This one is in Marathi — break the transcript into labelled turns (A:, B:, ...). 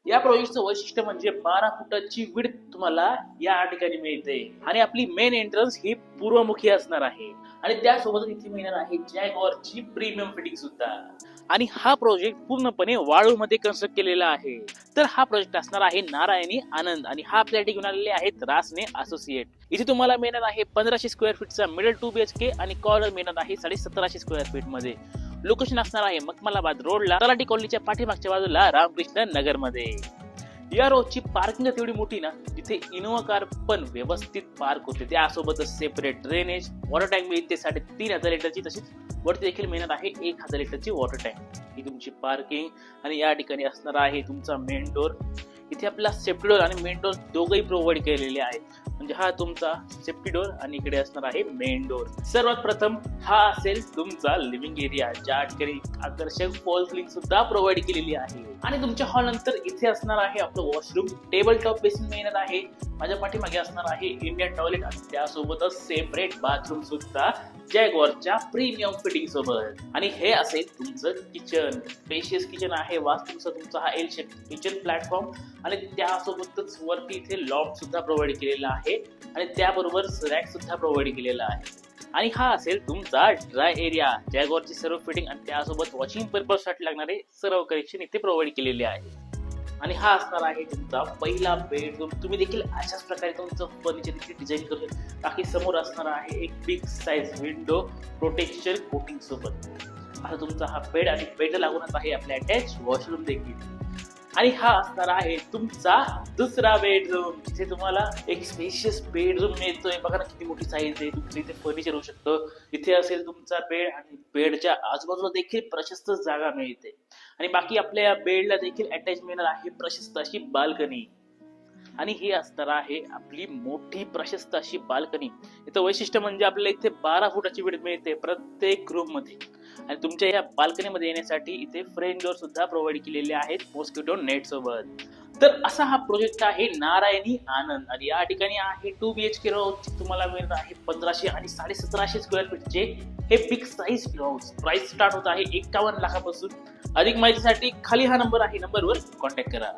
A: या प्रोजेक्टचं वैशिष्ट्य म्हणजे 12 फुटाची विड्थ तुम्हाला या ठिकाणी मिळते आणि आपली मेन एंट्रन्स ही पूर्वमुखी असणार आहे आणि त्यासोबत इथे मिळणार आहे जॅगवॉरची प्रीमियम फिटिंग सुद्धा. आणि हा प्रोजेक्ट पूर्णपणे वाळूमध्ये कन्स्ट्रक्ट केलेला आहे. तर हा प्रोजेक्ट असणार आहे नारायणी आनंद आणि हा आपल्यासाठी घेऊन आलेले आहेत रासने असोसिएट. इथे तुम्हाला मिळणार आहे 1500 स्क्वेअर फीटचा मिडल 2 BHK आणि कॉर्नर मिळणार आहे 1750 स्क्वेअर फीट मध्ये. लोकेशन असणार आहे मखमलाबाद रोडला तलाठी कॉलनीच्या पाठीमागच्या बाजूला रामकृष्ण नगर मध्ये. या रोडची पार्किंग तेवढी मोठी ना, तिथे इनोवा कार पण व्यवस्थित पार्क होते. त्यासोबतच सेपरेट ड्रेनेज, वॉटर टँक मिळते 3500 लिटरची, तशीच वरती देखील मिळणार आहे 1000 लिटरची वॉटर टँक. ही तुमची पार्किंग आणि या ठिकाणी असणार आहे तुमचा मेन डोर. इथे आपला सेफ्टी डोर आणि मेन डोर दोघंही प्रोव्हाइड केलेले आहेत. म्हणजे हा तुमचा सेफ्टी डोर आणि इकडे असणार आहे मेन डोर. सर्वात प्रथम हा असेल तुमचा लिव्हिंग एरिया, ज्या ठिकाणी आकर्षक फॉल सिलिंग सुद्धा प्रोव्हाइड केलेली आहे. आणि तुमच्या हॉल नंतर इथे असणार आहे आपलं वॉशरूम, टेबल टॉप बेसिन मिळणार आहे. माझ्या पाठीमागे असणार आहे इंडियन टॉयलेट आणि त्यासोबतच सेपरेट बाथरूम सुद्धा जॅगवॉरच्या प्रीमियम फिटिंग सोबत. आणि हे असेल तुमचं किचन, स्पेशियस किचन आहे. वास्तूचा तुमचा हा एल शेप किचन प्लॅटफॉर्म आणि त्यासोबतच वरती इथे लॉफ्ट सुद्धा प्रोव्हाइड केलेला आहे आणि त्याबरोबर रॅक सुद्धा प्रोव्हाइड केलेला आहे. आणि हा असेल तुमचा ड्राय एरिया, जॅगवॉरची सर्व फिटिंग आणि त्यासोबत वॉशिंग पर्पज साठी लागणारे सर्व कनेक्शन इथे प्रोव्हाइड केलेले आहे. आणि हा असणार आहे तुमचा पहिला बेडरूम. तुम्ही देखील अशाच प्रकारे तुमचं फर्निचर इथे डिझाईन करू शकता. बाकी समोर असणार आहे एक big size window protection coating सोबत. आता तुमचा हा बेड आणि बेड लागूनच आहे आपल्या अटॅच वॉशरूम देखील. आणि हा असणार आहे तुमचा दुसरा बेडरूम, जिथे तुम्हाला एक स्पेशियस बेडरूम मिळतोय. बघा ना किती मोठी साईज आहे. तुमचं इथे फर्निचर होऊ शकतं. इथे असेल तुमचा बेड आणि बेडच्या आजूबाजूला देखील प्रशस्त जागा मिळते. आणि बाकी आपल्या बेडला देखील अटॅच मिळणार आहे प्रशस्त अशी बाल्कनी. आणि ही असणार आहे आपली मोठी प्रशस्त अशी बाल्कनी. इथं वैशिष्ट्य म्हणजे आपल्याला इथे 12 फुटाची विड्थ मिळते प्रत्येक रूम मध्ये. आणि तुमच्या या बाल्कनीमध्ये येण्यासाठी इथे फ्रेंच डोअर सुद्धा प्रोव्हाइड केलेले आहेत मॉस्किटो नेट सोबत. तर असा हा प्रोजेक्ट आहे नारायणी आनंद आणि या ठिकाणी आहे 2 BHK हाऊस. तुम्हाला मिळणार आहे 1500 आणि 1750 स्क्वेअर फीटचे हे big size house. Price start होत आहे 51 लाखापासून. अधिक माहितीसाठी खाली हा नंबर आहे, नंबरवर कॉन्टॅक्ट करा.